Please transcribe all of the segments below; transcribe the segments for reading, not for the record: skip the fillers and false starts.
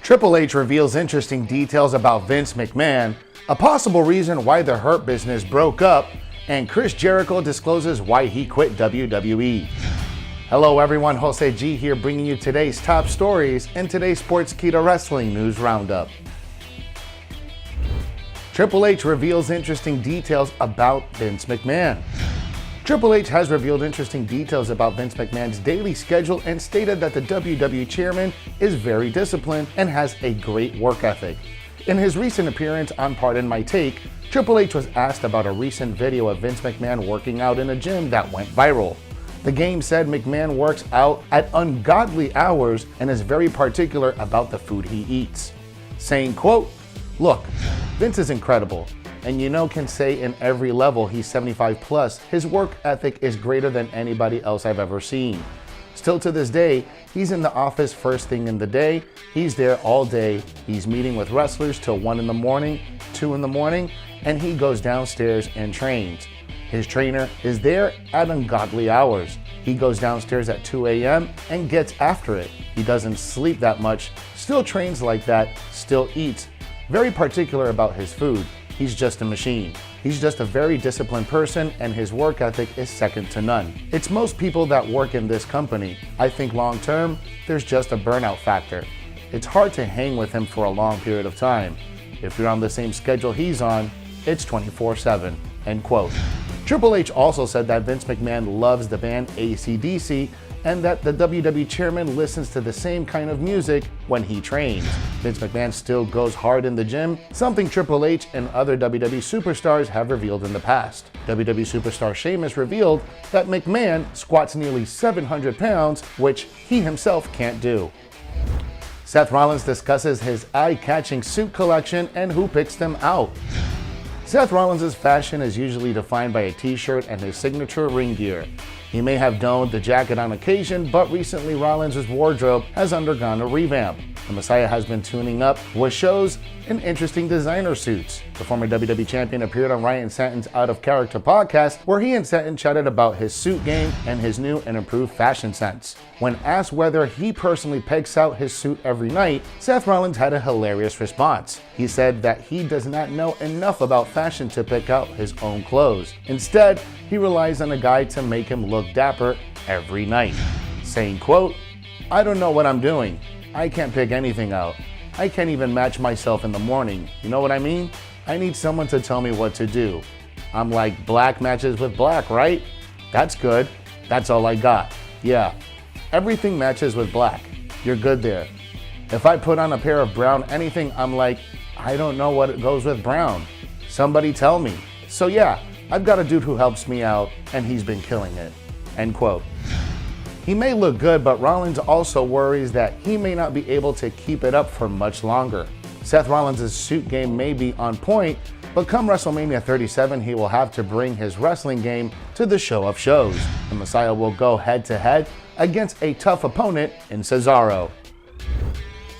Triple H reveals interesting details about Vince McMahon, a possible reason why the Hurt Business broke up, and Chris Jericho discloses why he quit WWE. Hello everyone, Jose G here bringing you today's top stories in today's Sportskeeda Wrestling News Roundup. Triple H reveals interesting details about Vince McMahon. Triple H has revealed interesting details about Vince McMahon's daily schedule and stated that the WWE Chairman is very disciplined and has a great work ethic. In his recent appearance on Pardon My Take, Triple H was asked about a recent video of Vince McMahon working out in a gym that went viral. The game said McMahon works out at ungodly hours and is very particular about the food he eats, saying, quote, "Look, Vince is incredible, and can say in every level he's 75 plus, his work ethic is greater than anybody else I've ever seen. Still to this day, he's in the office first thing in the day, he's there all day, he's meeting with wrestlers till 1 in the morning, 2 in the morning, and he goes downstairs and trains. His trainer is there at ungodly hours. He goes downstairs at 2 a.m. and gets after it. He doesn't sleep that much, still trains like that, still eats. Very particular about his food. He's just a machine. He's just a very disciplined person and his work ethic is second to none. It's most people that work in this company. I think long term, there's just a burnout factor. It's hard to hang with him for a long period of time. If you're on the same schedule he's on, it's 24/7, end quote. Triple H also said that Vince McMahon loves the band AC/DC and that the WWE Chairman listens to the same kind of music when he trains. Vince McMahon still goes hard in the gym, something Triple H and other WWE superstars have revealed in the past. WWE superstar Sheamus revealed that McMahon squats nearly 700 pounds, which he himself can't do. Seth Rollins discusses his eye-catching suit collection and who picks them out. Seth Rollins' fashion is usually defined by a t-shirt and his signature ring gear. He may have donned the jacket on occasion, but recently Rollins' wardrobe has undergone a revamp. The Messiah has been tuning up with shows and interesting designer suits. The former WWE Champion appeared on Ryan Satin's Out of Character podcast, where he and Satin chatted about his suit game and his new and improved fashion sense. When asked whether he personally picks out his suit every night, Seth Rollins had a hilarious response. He said that he does not know enough about fashion to pick out his own clothes. Instead, he relies on a guy to make him look dapper every night, saying, quote, "I don't know what I'm doing. I can't pick anything out. I can't even match myself in the morning. You know what I mean? I need someone to tell me what to do. I'm like, black matches with black, right? That's good. That's all I got. Yeah, everything matches with black. You're good there. If I put on a pair of brown anything, I'm like, I don't know what it goes with brown. Somebody tell me. So yeah, I've got a dude who helps me out and he's been killing it," end quote. He may look good, but Rollins also worries that he may not be able to keep it up for much longer. Seth Rollins' suit game may be on point, but come WrestleMania 37, he will have to bring his wrestling game to the show of shows. The Messiah will go head-to-head against a tough opponent in Cesaro.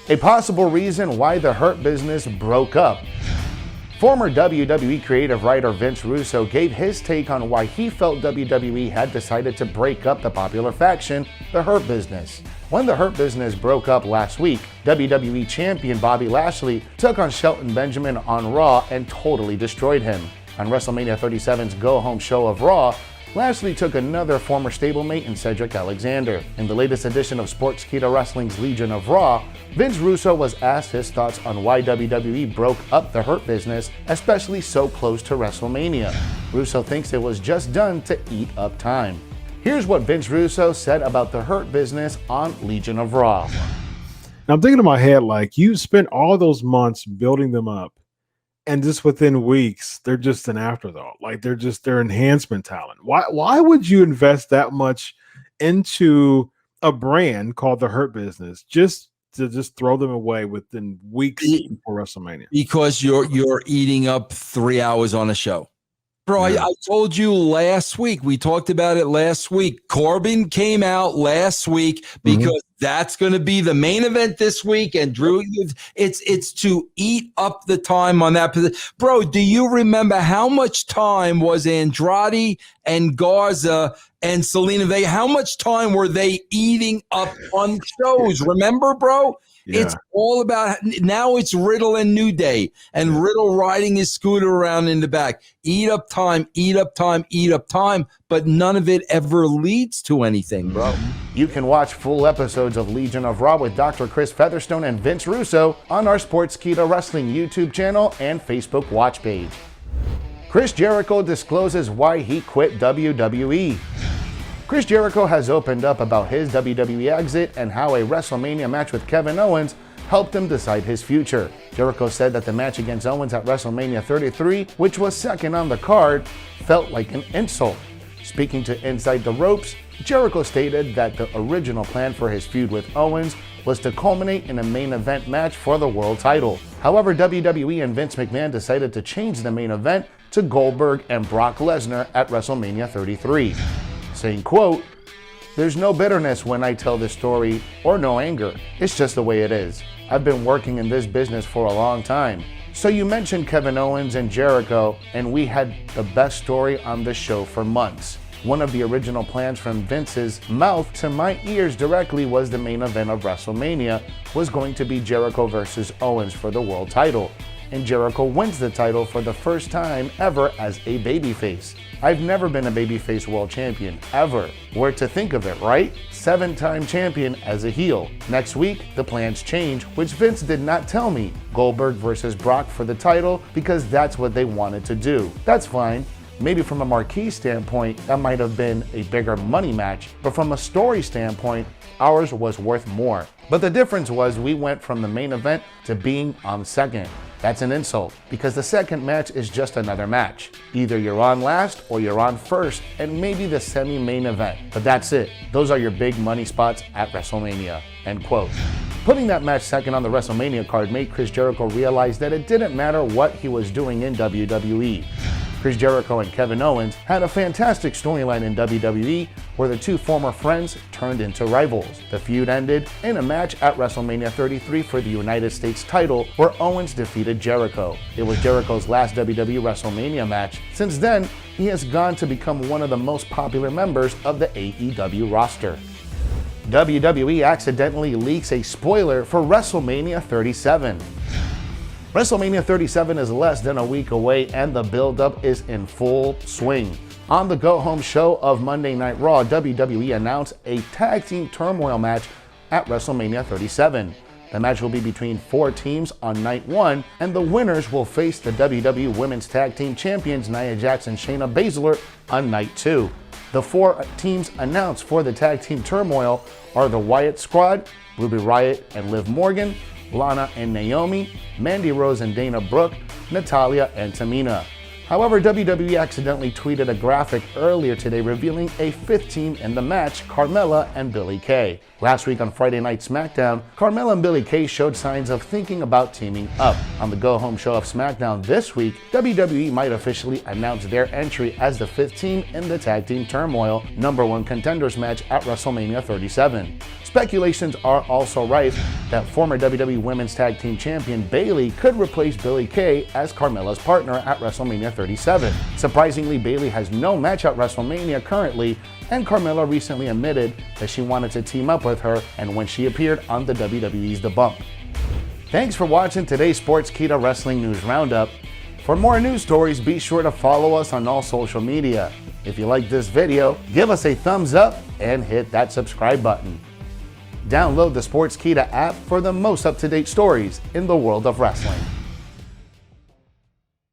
A possible reason why the Hurt Business broke up. Former WWE creative writer Vince Russo gave his take on why he felt WWE had decided to break up the popular faction, the Hurt Business. When the Hurt Business broke up last week, WWE Champion Bobby Lashley took on Shelton Benjamin on Raw and totally destroyed him. On WrestleMania 37's go-home show of Raw, Lashley took another former stablemate in Cedric Alexander. In the latest edition of Sportskeeda Wrestling's Legion of Raw, Vince Russo was asked his thoughts on why WWE broke up the Hurt Business, especially so close to WrestleMania. Russo thinks it was just done to eat up time. Here's what Vince Russo said about the Hurt Business on Legion of Raw. Now I'm thinking in my head, like, you spent all those months building them up, and just within weeks, they're just an afterthought. Like, they're enhancement talent. Why would you invest that much into a brand called the Hurt Business just to throw them away within weeks before WrestleMania? Because you're eating up 3 hours on a show. Bro, I told you last week. We talked about it last week. Corbin came out last week because that's going to be the main event this week. And Drew, it's to eat up the time on that position. Bro, do you remember how much time was Andrade and Garza and Selena Vega? How much time were they eating up on shows? Remember, bro? Yeah. It's all about now. It's Riddle and New Day, and Riddle riding his scooter around in the back. Eat up time, eat up time, eat up time, but none of it ever leads to anything, bro. You can watch full episodes of Legion of Raw with Dr. Chris Featherstone and Vince Russo on our Sportskeeda Wrestling YouTube channel and Facebook watch page. Chris Jericho discloses why he quit WWE. Chris Jericho has opened up about his WWE exit and how a WrestleMania match with Kevin Owens helped him decide his future. Jericho said that the match against Owens at WrestleMania 33, which was second on the card, felt like an insult. Speaking to Inside the Ropes, Jericho stated that the original plan for his feud with Owens was to culminate in a main event match for the world title. However, WWE and Vince McMahon decided to change the main event to Goldberg and Brock Lesnar at WrestleMania 33. Saying, quote, "There's no bitterness when I tell this story or no anger. It's just the way it is. I've been working in this business for a long time. So you mentioned Kevin Owens and Jericho, and we had the best story on the show for months. One of the original plans from Vince's mouth to my ears directly was the main event of WrestleMania was going to be Jericho versus Owens for the world title. And Jericho wins the title for the first time ever as a babyface. I've never been a babyface world champion, ever. Where to think of it, right? 7-time champion as a heel. Next week, the plans change, which Vince did not tell me. Goldberg versus Brock for the title because that's what they wanted to do. That's fine. Maybe from a marquee standpoint, that might have been a bigger money match, but from a story standpoint, ours was worth more. But the difference was we went from the main event to being on second. That's an insult, because the second match is just another match. Either you're on last or you're on first, and maybe the semi-main event. But that's it. Those are your big money spots at WrestleMania." End quote. Putting that match second on the WrestleMania card made Chris Jericho realize that it didn't matter what he was doing in WWE. Chris Jericho and Kevin Owens had a fantastic storyline in WWE where the two former friends turned into rivals. The feud ended in a match at WrestleMania 33 for the United States title where Owens defeated Jericho. It was Jericho's last WWE WrestleMania match. Since then, he has gone to become one of the most popular members of the AEW roster. WWE accidentally leaks a spoiler for WrestleMania 37. WrestleMania 37 is less than a week away and the build-up is in full swing. On the go-home show of Monday Night Raw, WWE announced a tag team turmoil match at WrestleMania 37. The match will be between 4 teams on night 1, and the winners will face the WWE Women's Tag Team Champions Nia Jax and Shayna Baszler on night 2. The 4 teams announced for the tag team turmoil are the Wyatt Squad, Ruby Riott and Liv Morgan, Lana and Naomi, Mandy Rose and Dana Brooke, Natalya and Tamina. However, WWE accidentally tweeted a graphic earlier today revealing a 5th team in the match, Carmella and Billie Kay. Last week on Friday Night SmackDown, Carmella and Billie Kay showed signs of thinking about teaming up. On the go-home show of SmackDown this week, WWE might officially announce their entry as the 5th team in the Tag Team Turmoil #1 Contenders match at WrestleMania 37. Speculations are also rife that former WWE Women's Tag Team Champion Bayley could replace Billie Kay as Carmella's partner at WrestleMania 37. Surprisingly, Bayley has no match at WrestleMania currently, and Carmella recently admitted that she wanted to team up with her and when she appeared on the WWE's The Bump. Thanks for watching today's Sportskeeda Wrestling News Roundup. For more news stories, be sure to follow us on all social media. If you like this video, give us a thumbs up and hit that subscribe button. Download the Sportskeeda app for the most up-to-date stories in the world of wrestling.